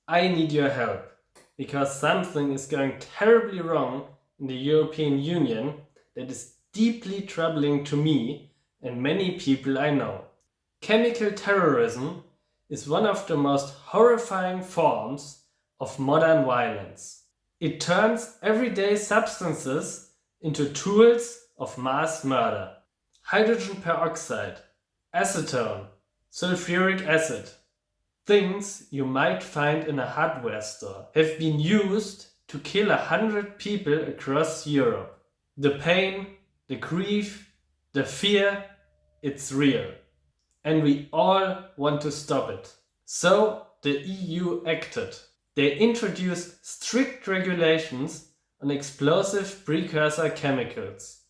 I need your help because something is going terribly wrong in the European Union that is deeply troubling to me and many people I know. Chemical terrorism is one of the most horrifying forms of modern violence. It turns everyday substances into tools of mass murder. Hydrogen peroxide, acetone, sulfuric acid, things you might find in a hardware store, have been used to kill 100 people across Europe. The pain, the grief, the fear, it's real. And we all want to stop it. So the EU acted. They introduced strict regulations on explosive precursor chemicals.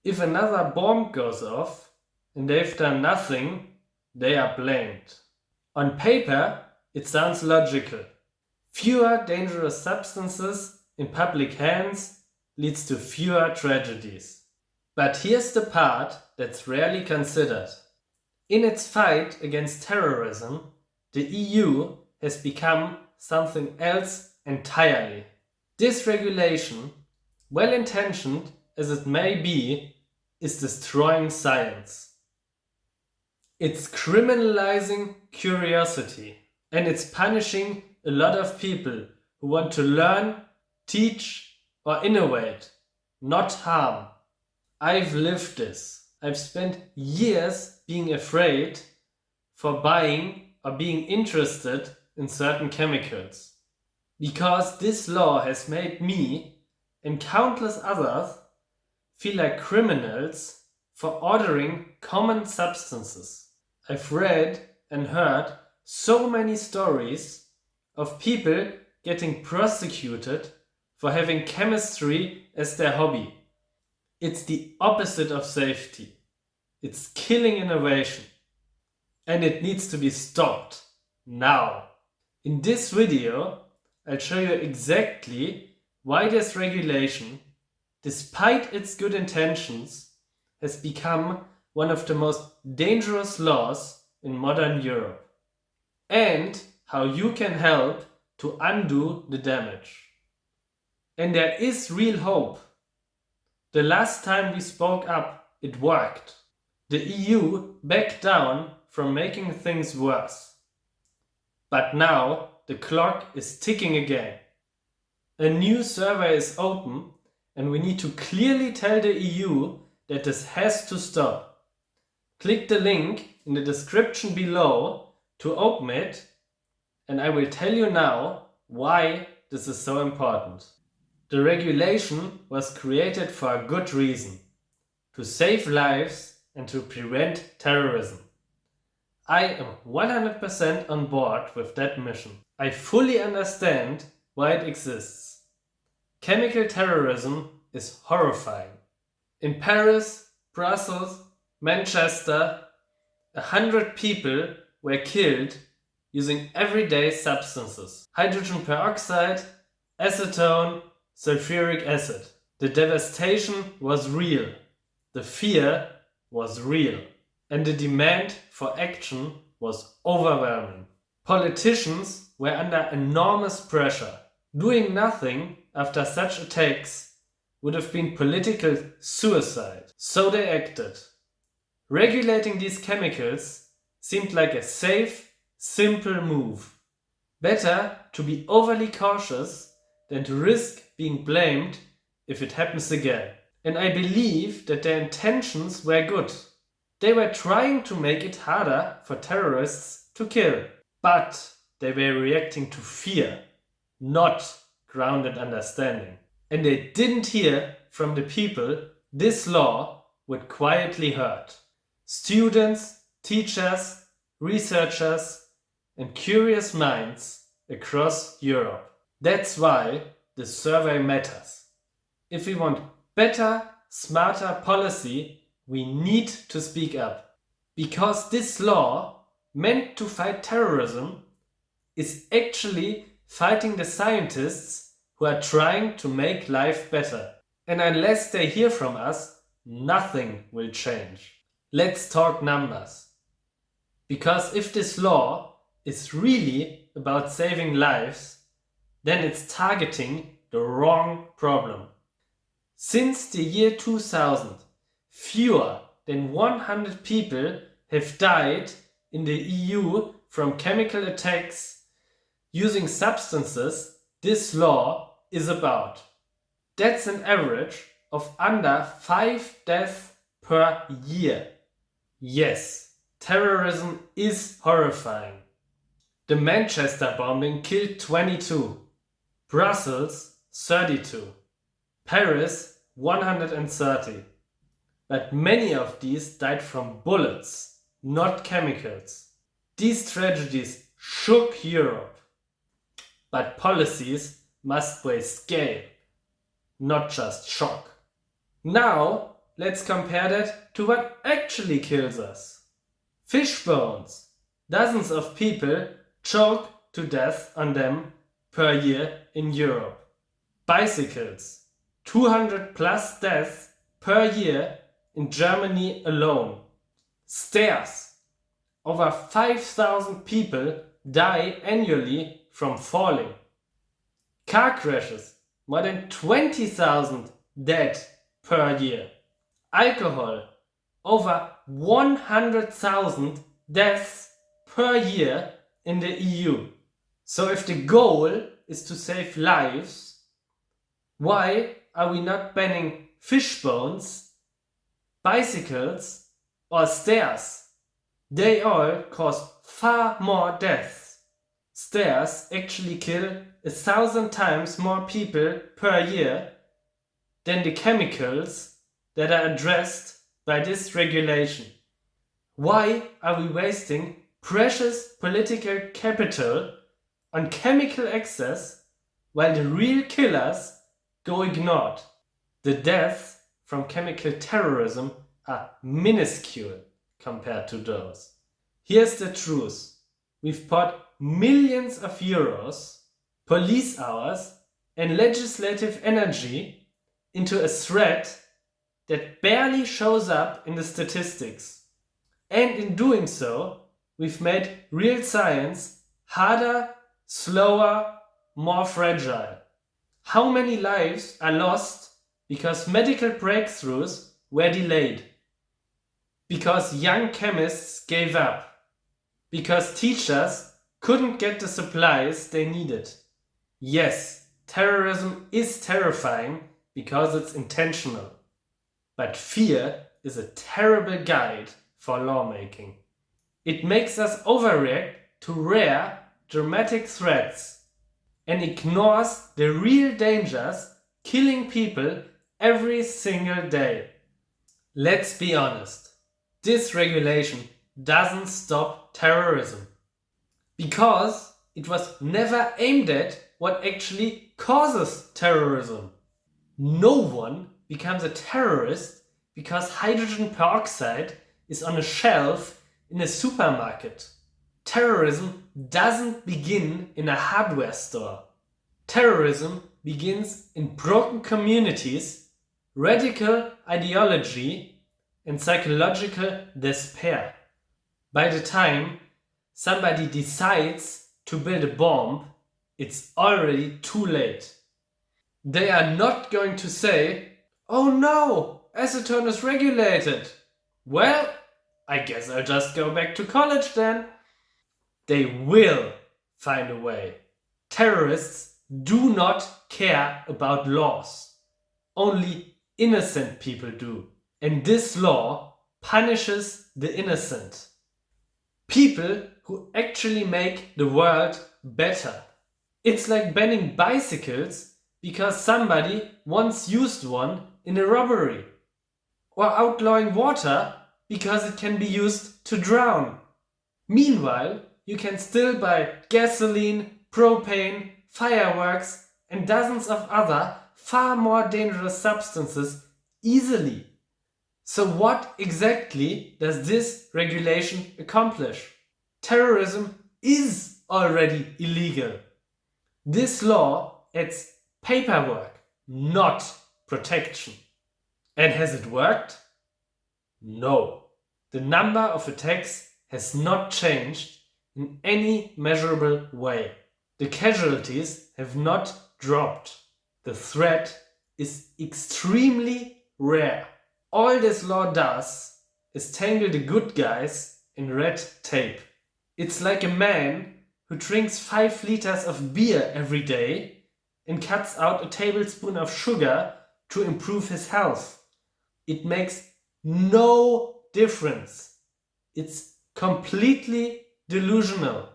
If another bomb goes off and they've done nothing, they are blamed. On paper, it sounds logical. Fewer dangerous substances in public hands leads to fewer tragedies. But here's the part that's rarely considered. In its fight against terrorism, the EU has become something else entirely. This regulation, well-intentioned as it may be, is destroying science. It's criminalizing curiosity, and it's punishing a lot of people who want to learn, teach, or innovate, not harm. I've lived this. I've spent years being afraid for buying or being interested in certain chemicals. Because this law has made me and countless others feel like criminals for ordering common substances. I've read and heard so many stories of people getting prosecuted for having chemistry as their hobby. It's the opposite of safety. It's killing innovation. And it needs to be stopped now. In this video, I'll show you exactly why this regulation, despite its good intentions, has become one of the most dangerous laws in modern Europe, and how you can help to undo the damage. And there is real hope. The last time we spoke up, it worked. The EU backed down from making things worse. But now the clock is ticking again. A new survey is open, and we need to clearly tell the EU that this has to stop. Click the link in the description below to open it, and I will tell you now why this is so important. The regulation was created for a good reason: to save lives and to prevent terrorism. I am 100% on board with that mission. I fully understand why it exists. Chemical terrorism is horrifying. In Paris, Brussels, Manchester, 100 people were killed using everyday substances: hydrogen peroxide, acetone, sulfuric acid. The devastation was real, the fear was real, and the demand for action was overwhelming. Politicians were under enormous pressure. Doing nothing after such attacks would have been political suicide, so they acted. Regulating these chemicals seemed like a safe, simple move. Better to be overly cautious than to risk being blamed if it happens again. And I believe that their intentions were good. They were trying to make it harder for terrorists to kill. But they were reacting to fear, not grounded understanding. And they didn't hear from the people this law would quietly hurt. Students, teachers, researchers, and curious minds across Europe. That's why this survey matters. If we want better, smarter policy, we need to speak up. Because this law, meant to fight terrorism, is actually fighting the scientists who are trying to make life better. And unless they hear from us, nothing will change. Let's talk numbers. Because if this law is really about saving lives, then it's targeting the wrong problem. Since the year 2000, fewer than 100 people have died in the EU from chemical attacks using substances this law is about. That's an average of under 5 deaths per year. Yes, terrorism is horrifying. The Manchester bombing killed 22, Brussels 32, Paris 130. But many of these died from bullets, not chemicals. These tragedies shook Europe. But policies must weigh scale, not just shock. Now, let's compare that to what actually kills us. Fish bones. Dozens of people choke to death on them per year in Europe. Bicycles. 200 plus deaths per year in Germany alone. Stairs. Over 5,000 people die annually from falling. Car crashes. More than 20,000 dead per year. Alcohol. Over 100,000 deaths per year in the EU. So if the goal is to save lives, why are we not banning fish bones, bicycles or stairs? They all cause far more deaths. Stairs actually kill 1,000 times more people per year than the chemicals that are addressed by this regulation. Why are we wasting precious political capital on chemical excess while the real killers go ignored? The deaths from chemical terrorism are minuscule compared to those. Here's the truth. We've poured millions of euros, police hours, and legislative energy into a threat that barely shows up in the statistics. And in doing so, we've made real science harder, slower, more fragile. How many lives are lost because medical breakthroughs were delayed? Because young chemists gave up? Because teachers couldn't get the supplies they needed? Yes, terrorism is terrifying because it's intentional. But fear is a terrible guide for lawmaking. It makes us overreact to rare, dramatic threats and ignores the real dangers killing people every single day. Let's be honest, this regulation doesn't stop terrorism because it was never aimed at what actually causes terrorism. No one becomes a terrorist because hydrogen peroxide is on a shelf in a supermarket. Terrorism doesn't begin in a hardware store. Terrorism begins in broken communities, radical ideology, and psychological despair. By the time somebody decides to build a bomb, it's already too late. They are not going to say, "Oh no, acetone is regulated. Well, I guess I'll just go back to college then." They will find a way. Terrorists do not care about laws. Only innocent people do. And this law punishes the innocent. People who actually make the world better. It's like banning bicycles because somebody once used one in a robbery. Or outlawing water because it can be used to drown. Meanwhile, you can still buy gasoline, propane, fireworks, and dozens of other far more dangerous substances easily. So what exactly does this regulation accomplish? Terrorism is already illegal. This law adds paperwork, not protection. And has it worked? No. The number of attacks has not changed in any measurable way. The casualties have not dropped. The threat is extremely rare. All this law does is tangle the good guys in red tape. It's like a man who drinks 5 liters of beer every day and cuts out a tablespoon of sugar to improve his health. It makes no difference. It's completely delusional.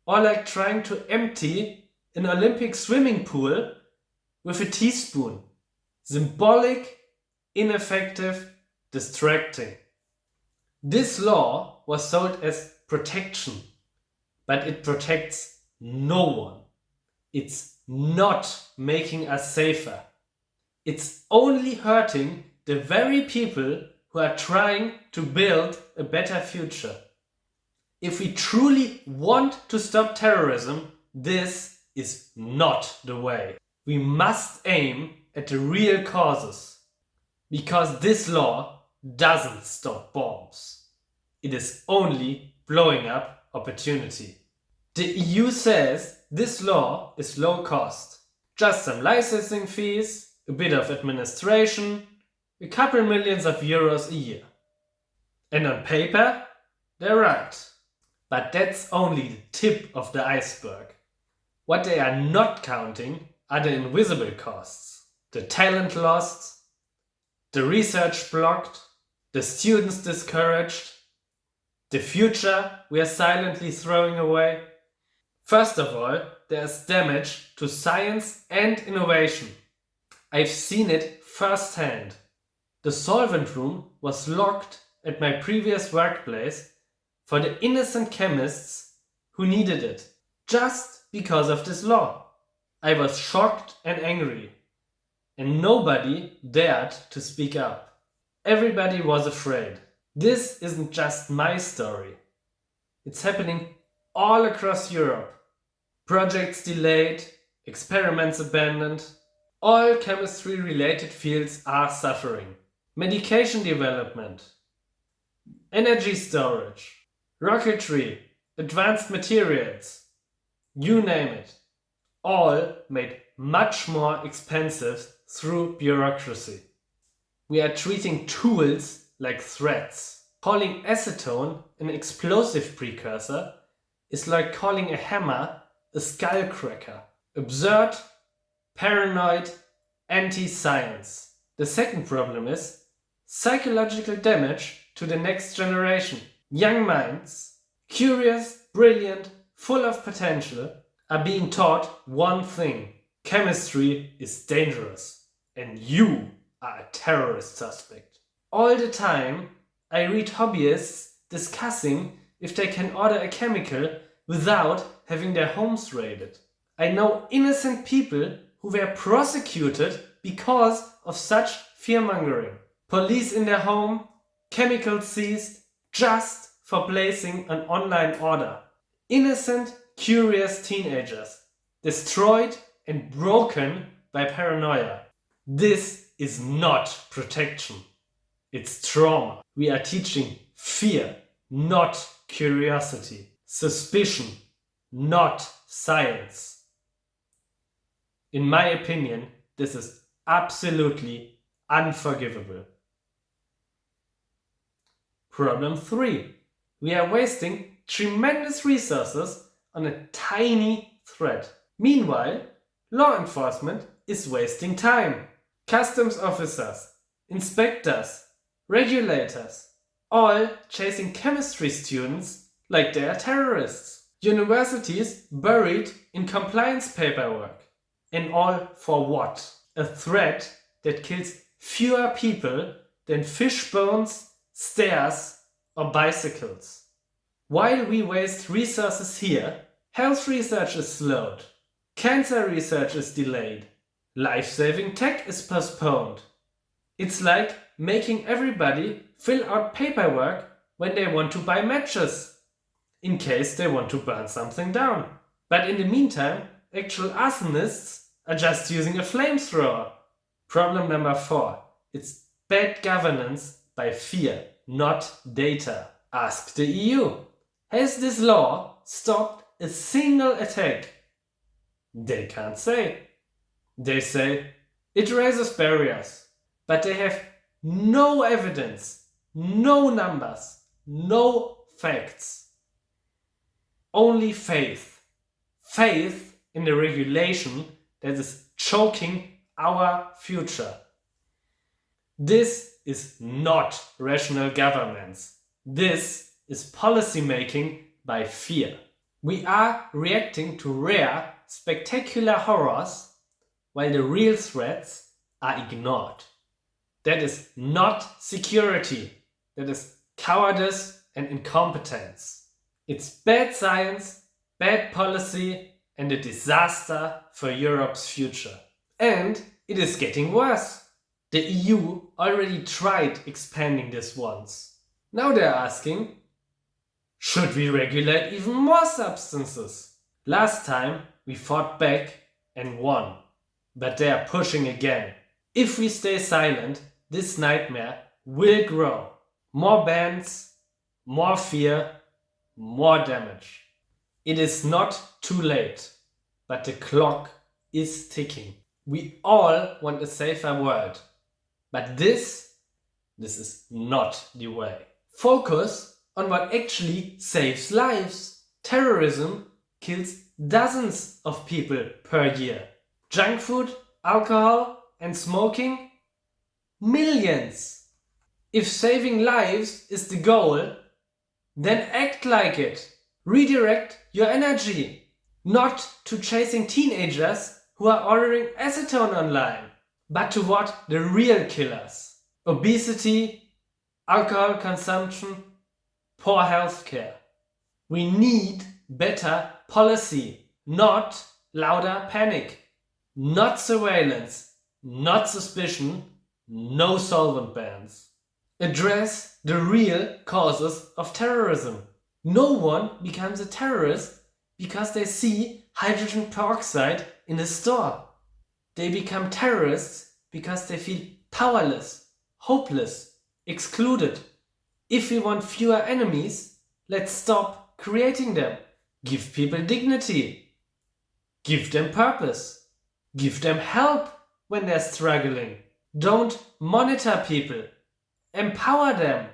Or like trying to empty an Olympic swimming pool with a teaspoon. Symbolic, ineffective, distracting. This law was sold as protection, but it protects no one. It's not making us safer. It's only hurting the very people who are trying to build a better future. If we truly want to stop terrorism, this is not the way. We must aim at the real causes, because this law doesn't stop bombs. It is only blowing up opportunity. The EU says this law is low cost. Just some licensing fees, a bit of administration, a couple millions of euros a year. And on paper, they're right. But that's only the tip of the iceberg. What they are not counting are the invisible costs. The talent lost, the research blocked, the students discouraged, the future we are silently throwing away. First of all, there's damage to science and innovation. I've seen it firsthand. The solvent room was locked at my previous workplace for the innocent chemists who needed it, just because of this law. I was shocked and angry, and nobody dared to speak up. Everybody was afraid. This isn't just my story. It's happening all across Europe. Projects delayed, experiments abandoned. All chemistry-related fields are suffering. Medication development, energy storage, rocketry, advanced materials, you name it, all made much more expensive through bureaucracy. We are treating tools like threats. Calling acetone an explosive precursor is like calling a hammer a skullcracker. Absurd, paranoid, anti-science. The second problem is psychological damage to the next generation. Young minds, curious, brilliant, full of potential, are being taught one thing: chemistry is dangerous, and you are a terrorist suspect. All the time, I read hobbyists discussing if they can order a chemical without having their homes raided. I know innocent people who were prosecuted because of such fear-mongering. Police in their home, chemicals seized just for placing an online order. Innocent, curious teenagers destroyed and broken by paranoia. This is not protection. It's trauma. We are teaching fear, not curiosity. Suspicion, not science. In my opinion, this is absolutely unforgivable. Problem 3. We are wasting tremendous resources on a tiny threat. Meanwhile, law enforcement is wasting time. Customs officers, inspectors, regulators, all chasing chemistry students like they are terrorists. Universities buried in compliance paperwork. And all for what? A threat that kills fewer people than fish bones, stairs, or bicycles. While we waste resources here, health research is slowed, cancer research is delayed, life-saving tech is postponed. It's like making everybody fill out paperwork when they want to buy matches, in case they want to burn something down. But in the meantime, actual arsonists are just using a flamethrower. Problem number 4. It's bad governance by fear, not data. Ask the EU. Has this law stopped a single attack? They can't say. They say it raises barriers, but they have no evidence, no numbers, no facts. Only faith. Faith in the regulation that is choking our future. This is not rational governance. This is policy making by fear. We are reacting to rare, spectacular horrors while the real threats are ignored. That is not security. That is cowardice and incompetence. It's bad science, bad policy, and a disaster for Europe's future. And it is getting worse. The EU already tried expanding this once. Now they're asking, should we regulate even more substances? Last time we fought back and won, but they are pushing again. If we stay silent, this nightmare will grow. More bans, more fear, more damage. It is not too late, but the clock is ticking. We all want a safer world, but this is not the way. Focus on what actually saves lives. Terrorism kills dozens of people per year. Junk food, alcohol, and smoking? Millions. If saving lives is the goal, then act like it. Redirect your energy, not to chasing teenagers who are ordering acetone online, but toward the real killers. Obesity, alcohol consumption, poor healthcare. We need better policy, not louder panic, not surveillance, not suspicion, no solvent bans. Address the real causes of terrorism. No one becomes a terrorist because they see hydrogen peroxide in a store. They become terrorists because they feel powerless, hopeless, excluded. If we want fewer enemies, let's stop creating them. Give people dignity. Give them purpose. Give them help when they're struggling. Don't monitor people. Empower them.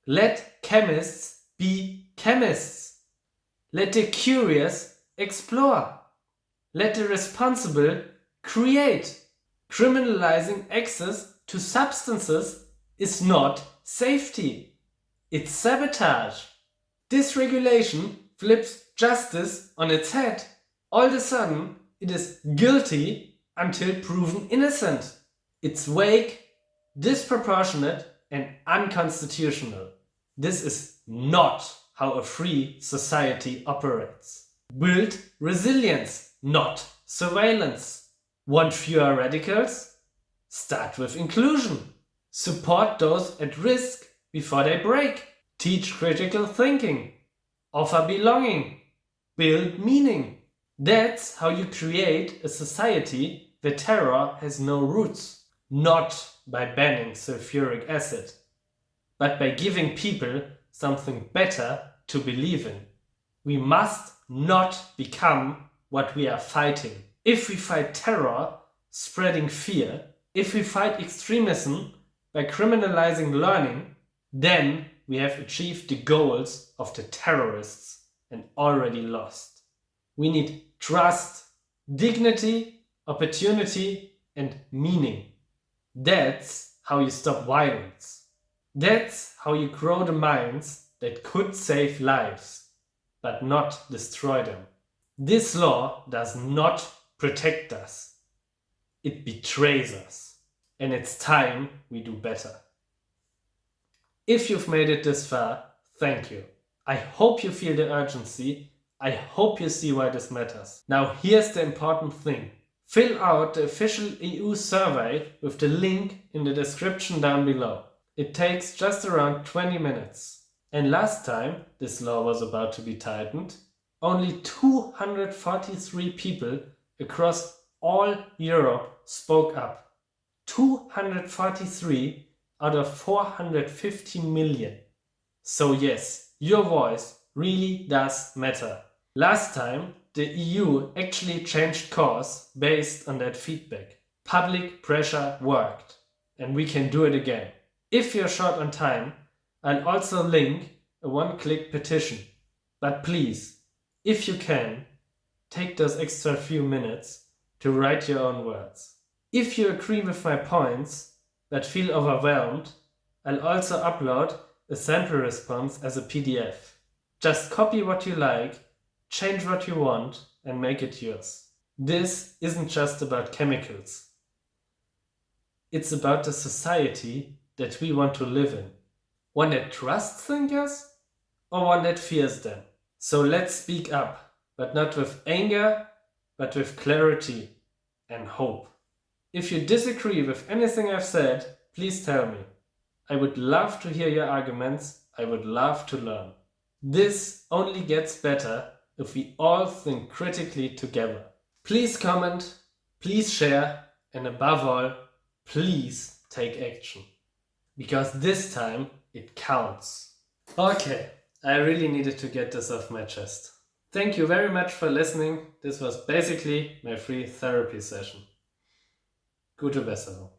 Let chemists be chemists. Let the curious explore. Let the responsible create. Criminalizing access to substances is not safety. It's sabotage. This regulation flips justice on its head. All of a sudden, it is guilty until proven innocent. It's vague, disproportionate, and unconstitutional. This is not how a free society operates. Build resilience, not surveillance. Want fewer radicals? Start with inclusion. Support those at risk before they break. Teach critical thinking. Offer belonging. Build meaning. That's how you create a society where terror has no roots. Not by banning sulfuric acid, but by giving people something better to believe in. We must not become what we are fighting. If we fight terror, spreading fear, if we fight extremism by criminalizing learning, then we have achieved the goals of the terrorists and already lost. We need trust, dignity, opportunity, and meaning. That's how you stop violence. That's how you grow the minds that could save lives, but not destroy them. This law does not protect us. It betrays us. And it's time we do better. If you've made it this far, thank you. I hope you feel the urgency. I hope you see why this matters. Now here's the important thing. Fill out the official EU survey with the link in the description down below. It takes just around 20 minutes. And last time this law was about to be tightened, only 243 people across all Europe spoke up. 243 out of 450 million. So yes, your voice really does matter. Last time, the EU actually changed course based on that feedback. Public pressure worked, and we can do it again. If you're short on time, I'll also link a one-click petition. But please, if you can, take those extra few minutes to write your own words. If you agree with my points but feel overwhelmed, I'll also upload a sample response as a PDF. Just copy what you like, change what you want, and make it yours. This isn't just about chemicals. It's about the society that we want to live in. One that trusts thinkers or one that fears them. So let's speak up, but not with anger, but with clarity and hope. If you disagree with anything I've said, please tell me. I would love to hear your arguments. I would love to learn. This only gets better if we all think critically together. Please comment, please share, and above all, please take action. Because this time it counts. Okay, I really needed to get this off my chest. Thank you very much for listening. This was basically my free therapy session. Gute Besserung.